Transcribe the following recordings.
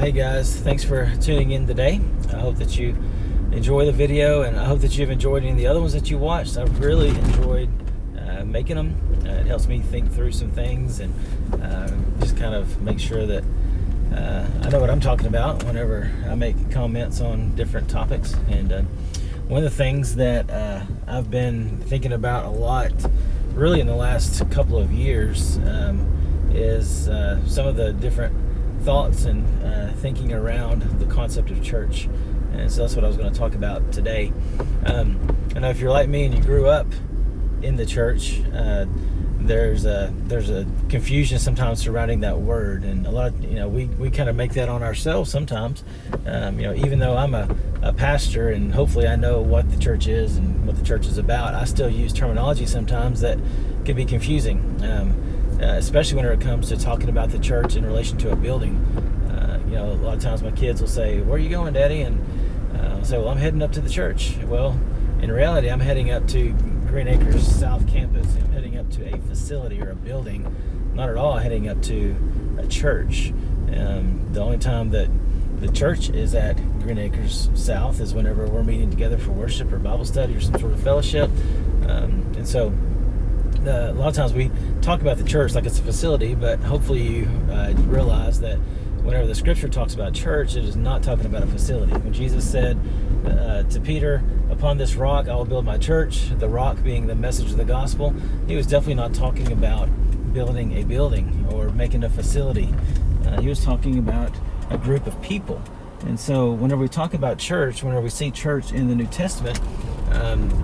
Hey guys, thanks for tuning in today. I hope that you enjoy the video, and I hope that you've enjoyed any of the other ones that you watched. I've really enjoyed making them. It helps me think through some things and just kind of make sure that I know what I'm talking about whenever I make comments on different topics. And one of the things that I've been thinking about a lot really in the last couple of years is some of the different thoughts and thinking around the concept of church. And so that's what I was going to talk about today. I know if you're like me and you grew up in the church, there's a confusion sometimes surrounding that word, and a lot of, we kind of make that on ourselves sometimes. Even though I'm a pastor and hopefully I know what the church is and what the church is about, I still use terminology sometimes that can be confusing, especially when it comes to talking about the church in relation to a building. A lot of times my kids will say, "Where are you going, Daddy?" And I'll say, "Well, I'm heading up to the church." Well, in reality, I'm heading up to Green Acres South Campus. I'm heading up to a facility or a building. Not at all heading up to a church. The only time that the church is at Green Acres South is whenever we're meeting together for worship or Bible study or some sort of fellowship. And so a lot of times we talk about the church like it's a facility, but hopefully you realize that whenever the scripture talks about church, it is not talking about a facility. When Jesus said to Peter, "Upon this rock I will build my church," the rock being the message of the gospel, he was definitely not talking about building a building or making a facility. He was talking about a group of people. And so whenever we talk about church, whenever we see church in the New Testament,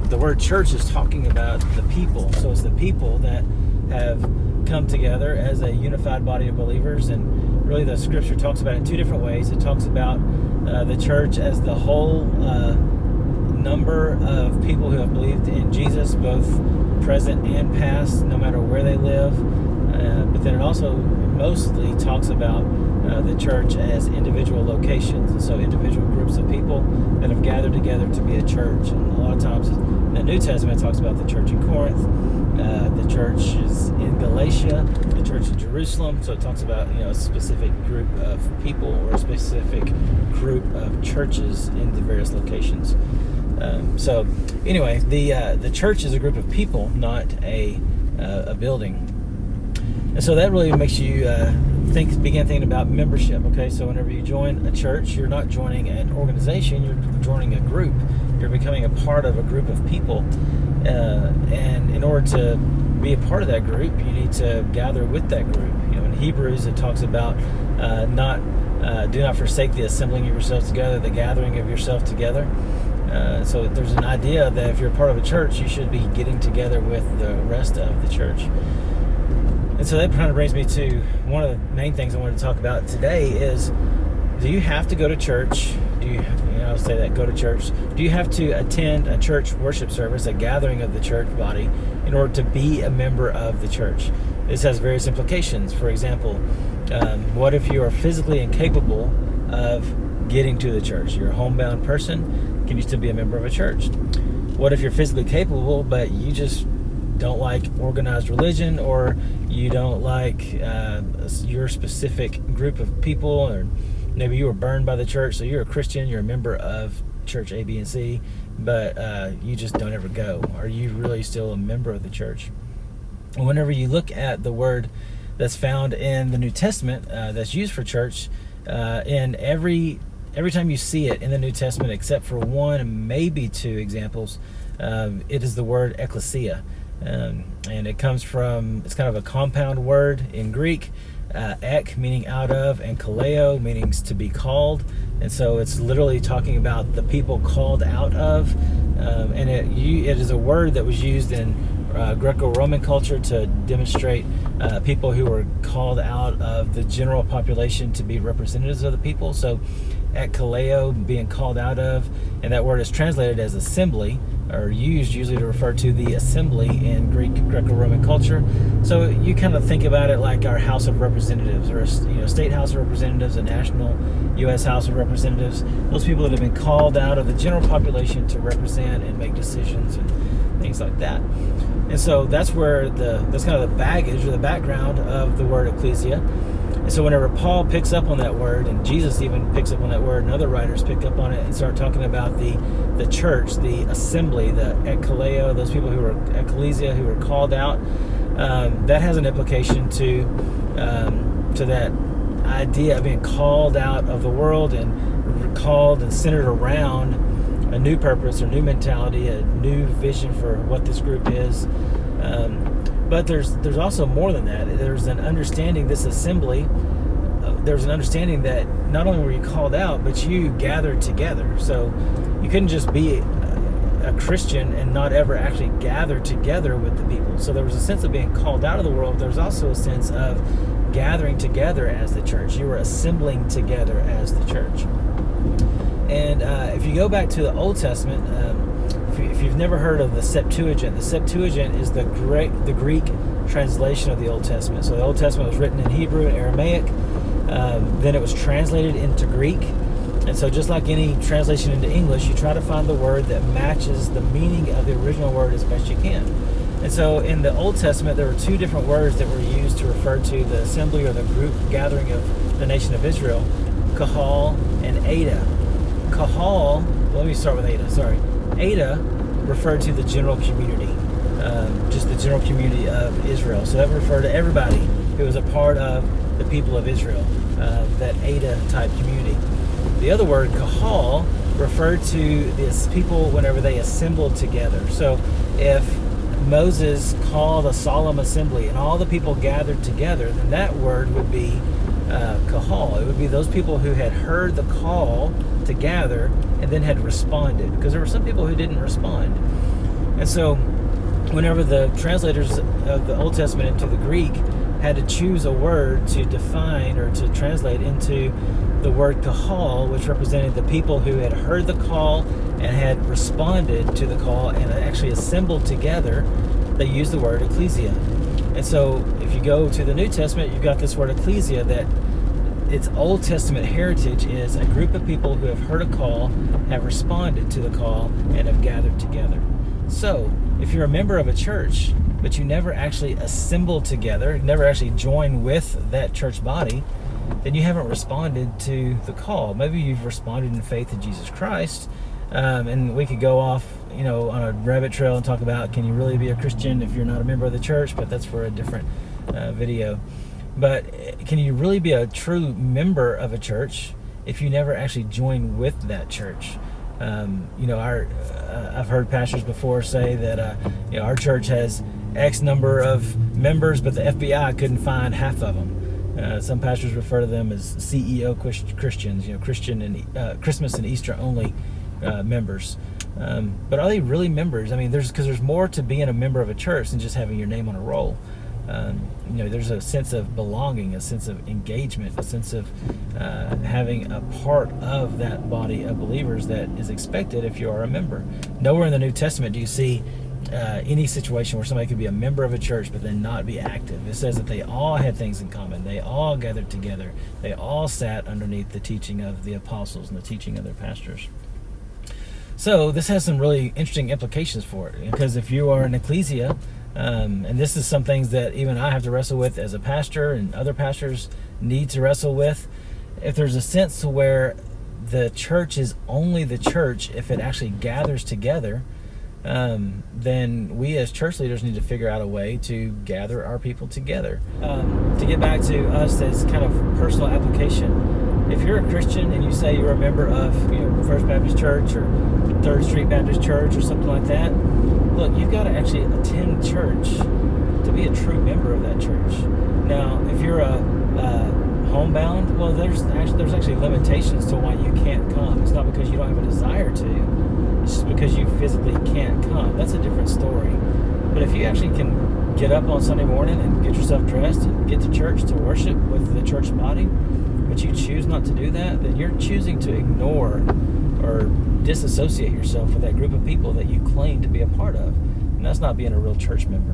the word church is talking about the people. So it's the people that have come together as a unified body of believers. And really the scripture talks about it in two different ways. It talks about the church as the whole number of people who have believed in Jesus, both present and past, no matter where they live. But then it also mostly talks about the church as individual locations, and so individual groups of people that have gathered together to be a church. And a lot of times in the New Testament it talks about the church in Corinth, the church is in Galatia, the church in Jerusalem. So it talks about a specific group of people or a specific group of churches in the various locations. So anyway, the church is a group of people, not a building. And so that really makes you begin thinking about membership. Okay, so whenever you join a church, you're not joining an organization, you're joining a group. You're becoming a part of a group of people. And in order to be a part of that group, you need to gather with that group. In Hebrews, it talks about do not forsake the assembling of yourselves together, the gathering of yourself together. So there's an idea that if you're a part of a church, you should be getting together with the rest of the church. And so that kind of brings me to one of the main things I wanted to talk about today is, do you have to go to church? I'll say that, go to church. Do you have to attend a church worship service, a gathering of the church body, in order to be a member of the church? This has various implications. For example, what if you are physically incapable of getting to the church? You're a homebound person. Can you still be a member of a church? What if you're physically capable, but you just don't like organized religion, or you don't like your specific group of people, or maybe you were burned by the church, so you're a Christian, you're a member of church A, B, and C, but you just don't ever go. Are you really still a member of the church? And whenever you look at the word that's found in the New Testament that's used for church, in every time you see it in the New Testament, except for one and maybe two examples, it is the word ecclesia. And it comes from, it's kind of a compound word in Greek, ek meaning out of, and kaleo meaning to be called. And so it's literally talking about the people called out of. And it is a word that was used in Greco-Roman culture to demonstrate people who were called out of the general population to be representatives of the people. So ek kaleo, being called out of, and that word is translated as assembly, or used usually to refer to the assembly in Greco-Roman culture. So you kind of think about it like our House of Representatives, or state House of Representatives, a national U.S. House of Representatives. Those people that have been called out of the general population to represent and make decisions and things like that. And so that's where that's kind of the baggage or the background of the word ecclesia. And so whenever Paul picks up on that word, and Jesus even picks up on that word, and other writers pick up on it and start talking about the church, the assembly, the ekkaleo, those people who were ecclesia, who were called out, that has an implication to that idea of being called out of the world and called and centered around a new purpose or new mentality, a new vision for what this group is. But there's also more than that. There's an understanding, this assembly, there's an understanding that not only were you called out, but you gathered together. So you couldn't just be a Christian and not ever actually gather together with the people. So there was a sense of being called out of the world. There's also a sense of gathering together as the church. You were assembling together as the church. And if you go back to the Old Testament, if you've never heard of the Septuagint is the Greek translation of the Old Testament. So the Old Testament was written in Hebrew and Aramaic. Then it was translated into Greek. And so just like any translation into English, you try to find the word that matches the meaning of the original word as best you can. And so in the Old Testament, there were two different words that were used to refer to the assembly or the group gathering of the nation of Israel: kahal and Ada. Kahal, let me start with Ada, sorry. Ada referred to the general community, just the general community of Israel. So that referred to everybody who was a part of the people of Israel, that Ada type community. The other word, kahal, referred to these people whenever they assembled together. So if Moses called a solemn assembly and all the people gathered together, then that word would be kahal. It would be those people who had heard the call to gather and then had responded, because there were some people who didn't respond. And so whenever the translators of the Old Testament into the Greek had to choose a word to define or to translate into the word kahal, which represented the people who had heard the call and had responded to the call and actually assembled together, they used the word ecclesia. And so if you go to the New Testament, you've got this word ecclesia that its Old Testament heritage is a group of people who have heard a call, have responded to the call, and have gathered together. So if you're a member of a church, but you never actually assemble together, never actually join with that church body, then you haven't responded to the call. Maybe you've responded in faith to Jesus Christ, and we could go off, on a rabbit trail and talk about, can you really be a Christian if you're not a member of the church? But that's for a different video. But can you really be a true member of a church if you never actually join with that church? I've heard pastors before say that our church has X number of members, but the FBI couldn't find half of them. Some pastors refer to them as CEO Christians, Christian and Christmas and Easter only members. But are they really members? I mean, there's more to being a member of a church than just having your name on a roll. There's a sense of belonging, a sense of engagement, a sense of having a part of that body of believers that is expected if you are a member. Nowhere in the New Testament do you see any situation where somebody could be a member of a church but then not be active. It says that they all had things in common. They all gathered together. They all sat underneath the teaching of the apostles and the teaching of their pastors. So this has some really interesting implications for it, because if you are an ecclesia, and this is some things that even I have to wrestle with as a pastor, and other pastors need to wrestle with. If there's a sense to where the church is only the church if it actually gathers together, then we as church leaders need to figure out a way to gather our people together. To get back to us as kind of personal application, if you're a Christian and you say you're a member of First Baptist Church or Third Street Baptist Church or something like that, look, you've got to actually attend church to be a true member of that church. Now, if you're a homebound, well, there's actually limitations to why you can't come. It's not because you don't have a desire to. It's just because you physically can't come. That's a different story. But if you actually can get up on Sunday morning and get yourself dressed and get to church to worship with the church body, but you choose not to do that, then you're choosing to ignore or disassociate yourself with that group of people that you claim to be a part of. And that's not being a real church member.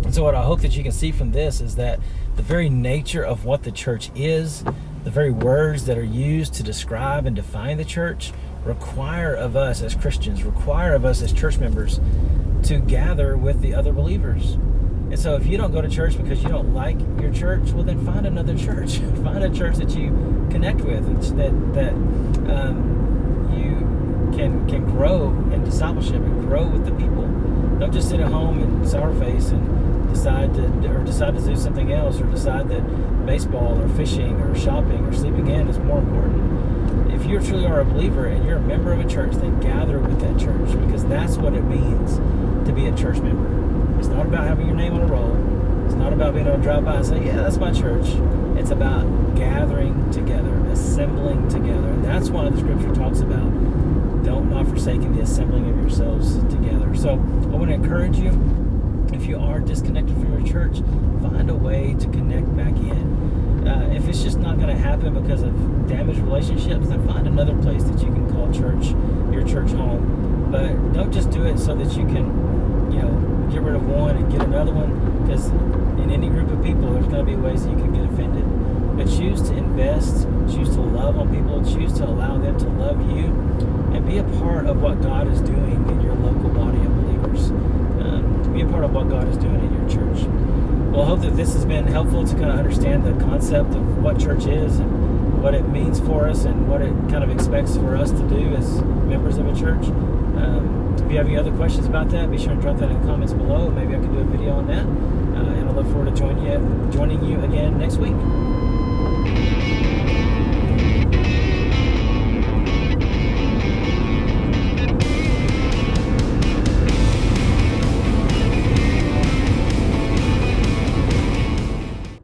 And so what I hope that you can see from this is that the very nature of what the church is, the very words that are used to describe and define the church, require of us as Christians, require of us as church members to gather with the other believers. And so if you don't go to church because you don't like your church, well, then find another church. Find a church that you connect with, and that you can grow in discipleship and grow with the people. Don't just sit at home and sour face and decide to do something else, or decide that baseball or fishing or shopping or sleeping in is more important. If you truly are a believer and you're a member of a church, then gather with that church, because that's what it means to be a church member. It's not about having your name on a roll. It's not about being able to drive by and say, yeah, that's my church. It's about gathering together, assembling together. And that's why the scripture talks about don't not forsaking the assembling of yourselves together. So I want to encourage you, if you are disconnected from your church, find a way to connect back in. If it's just not going to happen because of damaged relationships, then find another place that you can call church, your church home. But don't just do it so that you can, get rid of one and get another one, because in any group of people, there's going to be ways that you can get offended. But choose to invest, choose to love on people, choose to allow them to love you, and be a part of what God is doing in your local body of believers. Be a part of what God is doing in your church. Well, I hope that this has been helpful to kind of understand the concept of what church is and what it means for us and what it kind of expects for us to do as members of a church. If you have any other questions about that, be sure to drop that in the comments below. Maybe I can do a video on that. And I look forward to joining you again next week.